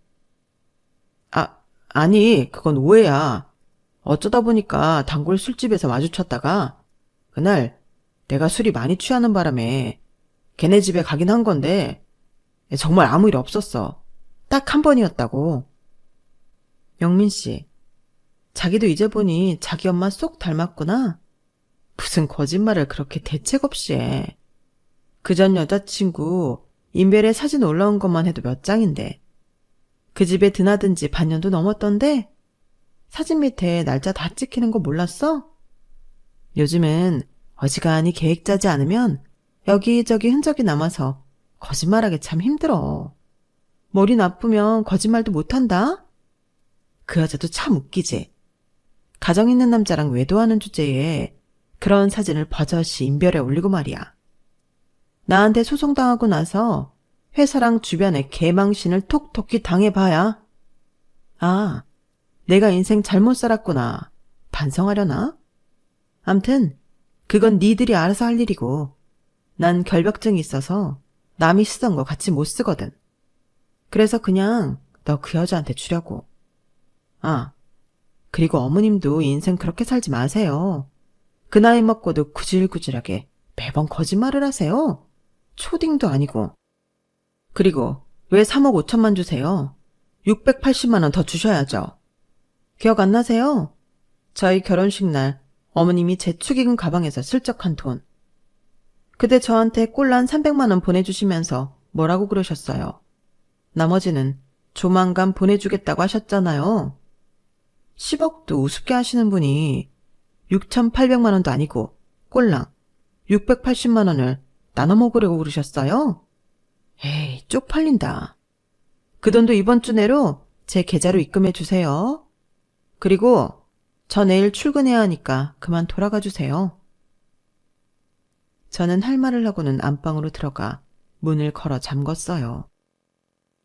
아니, 그건 오해야. 어쩌다 보니까 단골 술집에서 마주쳤다가 그날 내가 술이 많이 취하는 바람에 걔네 집에 가긴 한 건데 정말 아무 일 없었어. 딱 한 번이었다고. 영민 씨, 자기도 이제 보니 자기 엄마 쏙 닮았구나. 무슨 거짓말을 그렇게 대책 없이 해. 그 전 여자친구 인별에 사진 올라온 것만 해도 몇 장인데. 그 집에 드나든 지 반년도 넘었던데 사진 밑에 날짜 다 찍히는 거 몰랐어? 요즘은 어지간히 계획 짜지 않으면 여기저기 흔적이 남아서 거짓말하기 참 힘들어. 머리 나쁘면 거짓말도 못한다? 그 여자도 참 웃기지. 가정 있는 남자랑 외도하는 주제에 그런 사진을 버젓이 인별에 올리고 말이야. 나한테 소송당하고 나서 회사랑 주변에 개망신을 톡톡히 당해봐야. 아, 내가 인생 잘못 살았구나. 반성하려나? 암튼 그건 니들이 알아서 할 일이고 난 결벽증이 있어서 남이 쓰던 거 같이 못 쓰거든. 그래서 그냥 너 그 여자한테 주려고. 아, 그리고 어머님도 인생 그렇게 살지 마세요. 그 나이 먹고도 구질구질하게 매번 거짓말을 하세요. 초딩도 아니고. 그리고 왜 3억 5천만 주세요? 680만 원 더 주셔야죠. 기억 안 나세요? 저희 결혼식 날 어머님이 제 축의금 가방에서 슬쩍 한 돈. 그때 저한테 꼴란 300만 원 보내주시면서 뭐라고 그러셨어요? 나머지는 조만간 보내주겠다고 하셨잖아요. 10억도 우습게 하시는 분이 6,800만 원도 아니고 꼴랑 680만 원을 나눠 먹으려고 그러셨어요? 에이, 쪽팔린다. 그 돈도 이번 주 내로 제 계좌로 입금해 주세요. 그리고 저 내일 출근해야 하니까 그만 돌아가 주세요. 저는 할 말을 하고는 안방으로 들어가 문을 걸어 잠궜어요.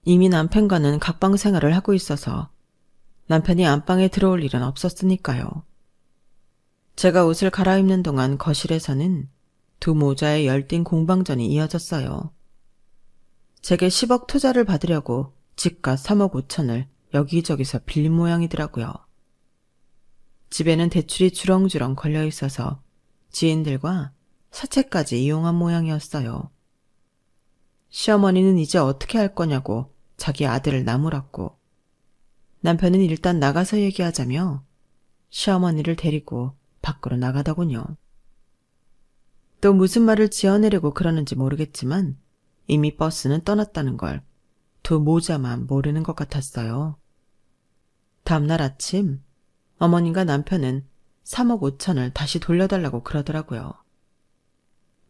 이미 남편과는 각방 생활을 하고 있어서 남편이 안방에 들어올 일은 없었으니까요. 제가 옷을 갈아입는 동안 거실에서는 두 모자의 열띤 공방전이 이어졌어요. 제게 10억 투자를 받으려고 집값 3억 5천을 여기저기서 빌린 모양이더라고요. 집에는 대출이 주렁주렁 걸려 있어서 지인들과 사채까지 이용한 모양이었어요. 시어머니는 이제 어떻게 할 거냐고 자기 아들을 나무랐고 남편은 일단 나가서 얘기하자며 시어머니를 데리고 밖으로 나가더군요. 또 무슨 말을 지어내려고 그러는지 모르겠지만 이미 버스는 떠났다는 걸 두 모자만 모르는 것 같았어요. 다음날 아침 어머님과 남편은 3억 5천을 다시 돌려달라고 그러더라고요.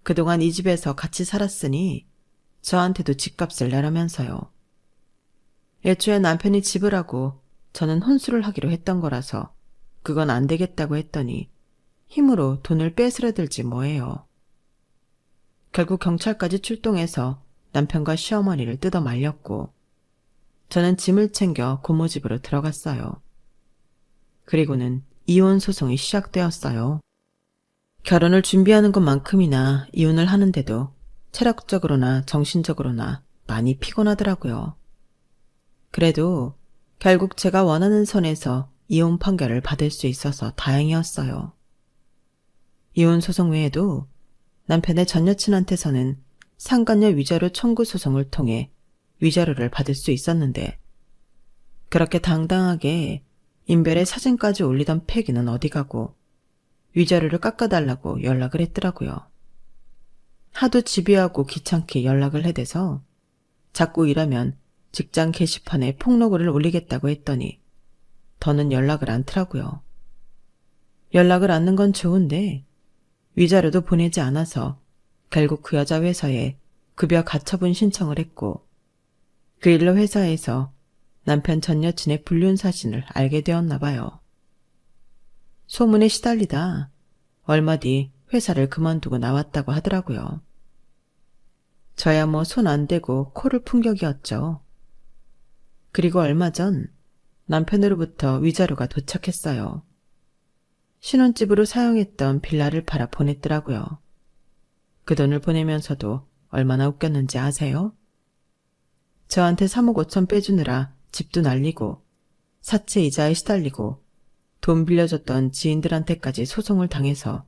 그동안 이 집에서 같이 살았으니 저한테도 집값을 내라면서요. 애초에 남편이 지불하고 저는 혼수를 하기로 했던 거라서 그건 안 되겠다고 했더니 힘으로 돈을 뺏으려들지 뭐예요. 결국 경찰까지 출동해서 남편과 시어머니를 뜯어 말렸고 저는 짐을 챙겨 고모집으로 들어갔어요. 그리고는 이혼 소송이 시작되었어요. 결혼을 준비하는 것만큼이나 이혼을 하는데도 체력적으로나 정신적으로나 많이 피곤하더라고요. 그래도 결국 제가 원하는 선에서 이혼 판결을 받을 수 있어서 다행이었어요. 이혼 소송 외에도 남편의 전 여친한테서는 상간녀 위자료 청구 소송을 통해 위자료를 받을 수 있었는데 그렇게 당당하게 인별에 사진까지 올리던 패기는 어디 가고 위자료를 깎아달라고 연락을 했더라고요. 하도 집요하고 귀찮게 연락을 해대서 자꾸 일하면 직장 게시판에 폭로글을 올리겠다고 했더니 더는 연락을 않더라고요. 연락을 않는 건 좋은데 위자료도 보내지 않아서 결국 그 여자 회사에 급여 가처분 신청을 했고 그 일로 회사에서 남편 전 여친의 불륜 사실을 알게 되었나 봐요. 소문에 시달리다 얼마 뒤 회사를 그만두고 나왔다고 하더라고요. 저야 뭐 손 안 대고 코를 푼 격이었죠. 그리고 얼마 전 남편으로부터 위자료가 도착했어요. 신혼집으로 사용했던 빌라를 팔아 보냈더라고요. 그 돈을 보내면서도 얼마나 웃겼는지 아세요? 저한테 3억 5천 빼주느라 집도 날리고 사채 이자에 시달리고 돈 빌려줬던 지인들한테까지 소송을 당해서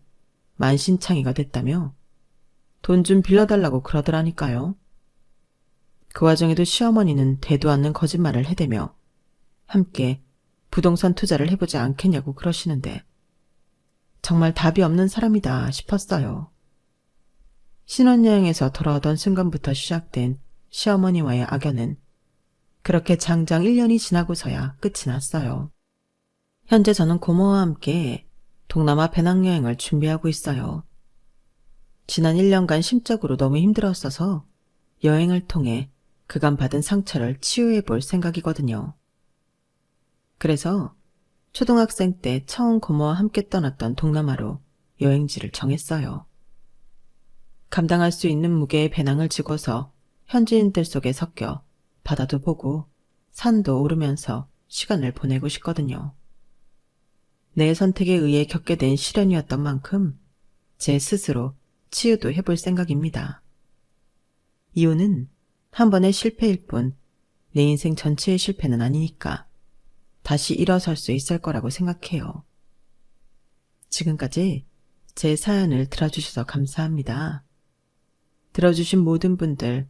만신창이가 됐다며 돈 좀 빌려달라고 그러더라니까요. 그 와중에도 시어머니는 대도 않는 거짓말을 해대며 함께 부동산 투자를 해보지 않겠냐고 그러시는데 정말 답이 없는 사람이다 싶었어요. 신혼여행에서 돌아오던 순간부터 시작된 시어머니와의 악연은 그렇게 장장 1년이 지나고서야 끝이 났어요. 현재 저는 고모와 함께 동남아 배낭여행을 준비하고 있어요. 지난 1년간 심적으로 너무 힘들었어서 여행을 통해 그간 받은 상처를 치유해 볼 생각이거든요. 그래서 초등학생 때 처음 고모와 함께 떠났던 동남아로 여행지를 정했어요. 감당할 수 있는 무게의 배낭을 지고서 현지인들 속에 섞여 바다도 보고 산도 오르면서 시간을 보내고 싶거든요. 내 선택에 의해 겪게 된 시련이었던 만큼 제 스스로 치유도 해볼 생각입니다. 이혼은 한 번의 실패일 뿐 내 인생 전체의 실패는 아니니까 다시 일어설 수 있을 거라고 생각해요. 지금까지 제 사연을 들어주셔서 감사합니다. 들어주신 모든 분들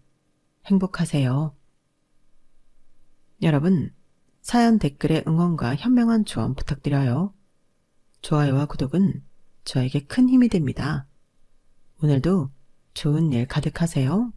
행복하세요. 여러분, 사연 댓글에 응원과 현명한 조언 부탁드려요. 좋아요와 구독은 저에게 큰 힘이 됩니다. 오늘도 좋은 일 가득하세요.